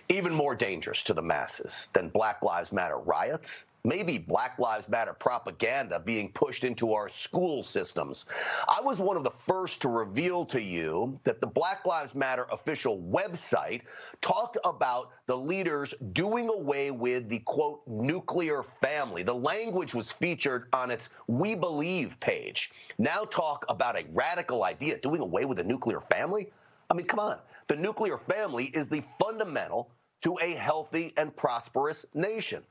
Even more dangerous to the masses than Black Lives Matter riots, maybe Black Lives Matter propaganda being pushed into our school systems. I was one of the first to reveal to you that the Black Lives Matter official website talked about the leaders doing away with the, quote, nuclear family. The language was featured on its We Believe page. Now talk about a radical idea, doing away with the nuclear family? I mean, come on. The nuclear family is the fundamental to a healthy and prosperous nation.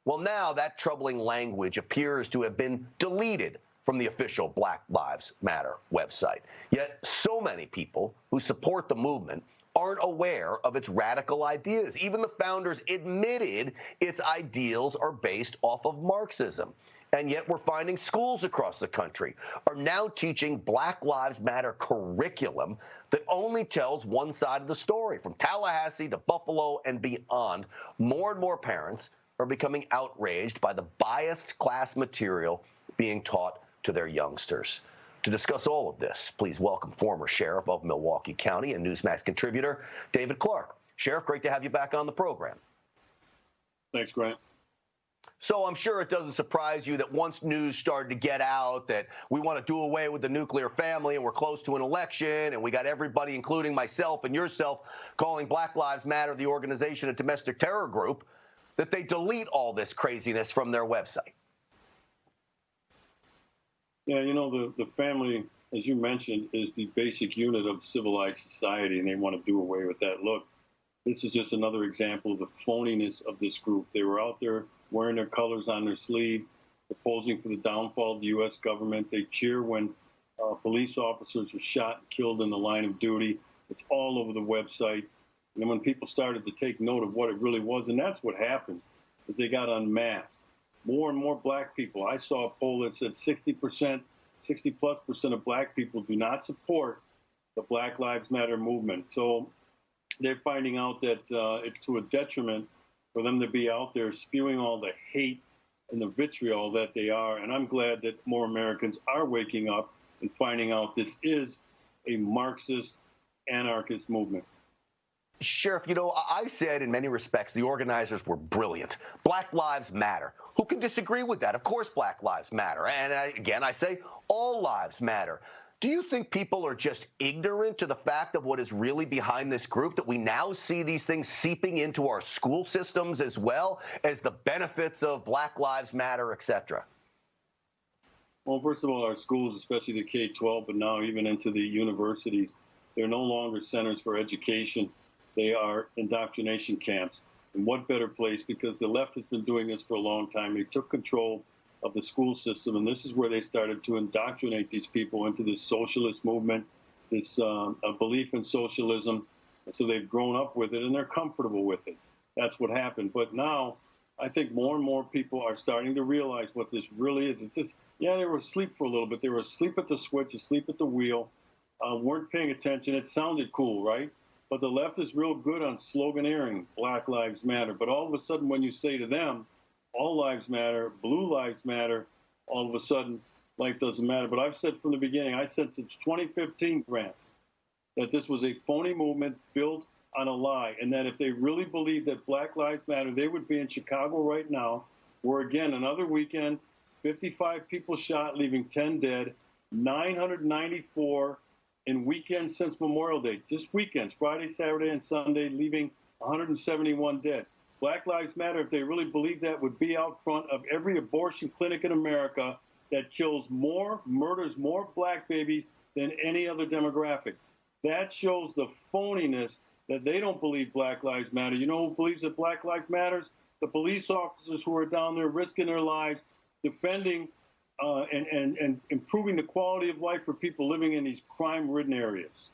Well, now that troubling language appears to have been deleted from the official Black Lives Matter website. Yet so many people who support the movement aren't aware of its radical ideas. Even the founders admitted its ideals are based off of Marxism. And yet we're finding schools across the country are now teaching Black Lives Matter curriculum that only tells one side of the story. From Tallahassee to Buffalo and beyond, more and more parents are becoming outraged by the biased class material being taught to their youngsters. To discuss all of this, please welcome former Sheriff of Milwaukee County and Newsmax contributor David Clarke. Sheriff, great to have you back on the program. Thanks, Grant. So I'm sure it doesn't surprise you that once news started to get out that we want to do away with the nuclear family and we're close to an election and we got everybody, including myself and yourself, calling Black Lives Matter the organization a domestic terror group, that they delete all this craziness from their website. Yeah, you know, the family, as you mentioned, is the basic unit of civilized society, and they want to do away with that. Look, this is just another example of the phoniness of this group. They were out there wearing their colors on their sleeve, opposing for the downfall of the U.S. government. They cheer when police officers are shot and killed in the line of duty. It's all over the website. And then when people started to take note of what it really was, and that's what happened, is they got unmasked. More and more black people. I saw a poll that said 60%, 60+% of black people do not support the Black Lives Matter movement. So they're finding out that it's to a detriment for them to be out there spewing all the hate and the vitriol that they are. And I'm glad that more Americans are waking up and finding out this is a Marxist, anarchist movement. Sheriff, you know, I said in many respects the organizers were brilliant. Black Lives Matter. Who can disagree with that? Of course Black Lives Matter. And again, I say all lives matter. Do you think people are just ignorant to the fact of what is really behind this group, that we now see these things seeping into our school systems as well as the benefits of Black Lives Matter, et cetera? Well, first of all, our schools, especially the K-12, but now even into the universities, they're no longer centers for education. They are indoctrination camps. And what better place, because the left has been doing this for a long time. They took control of the school system, and this is where they started to indoctrinate these people into this socialist movement, this a belief in socialism. And so they've grown up with it, and they're comfortable with it. That's what happened. But now I think more and more people are starting to realize what this really is. It's just, yeah, they were asleep for a little bit. They were asleep at the switch, asleep at the wheel, weren't paying attention. It sounded cool, right? But the left is real good on sloganeering Black Lives Matter. But all of a sudden, when you say to them, all lives matter, blue lives matter, all of a sudden, life doesn't matter. But I've said from the beginning, I said since 2015, Grant, that this was a phony movement built on a lie, and that if they really believed that Black Lives Matter, they would be in Chicago right now, where, again, another weekend, 55 people shot, leaving 10 dead, 994 in weekends since Memorial Day, just weekends, Friday, Saturday, and Sunday, leaving 171 dead. Black Lives Matter, if they really believe that, would be out front of every abortion clinic in America that kills more, murders more black babies than any other demographic. That shows the phoniness that they don't believe Black Lives Matter. You know who believes that Black Lives Matters? The police officers who are down there risking their lives, defending and improving the quality of life for people living in these crime-ridden areas.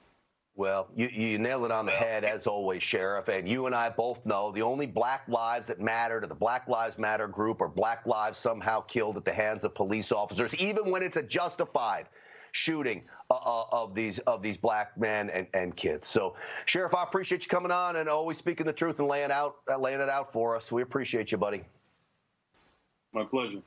Well, you nailed it on the head, as always, Sheriff. And you and I both know the only black lives that matter to the Black Lives Matter group are black lives somehow killed at the hands of police officers, even when it's a justified shooting of these black men and kids. So, Sheriff, I appreciate you coming on and always speaking the truth and laying it out for us. We appreciate you, buddy. My pleasure.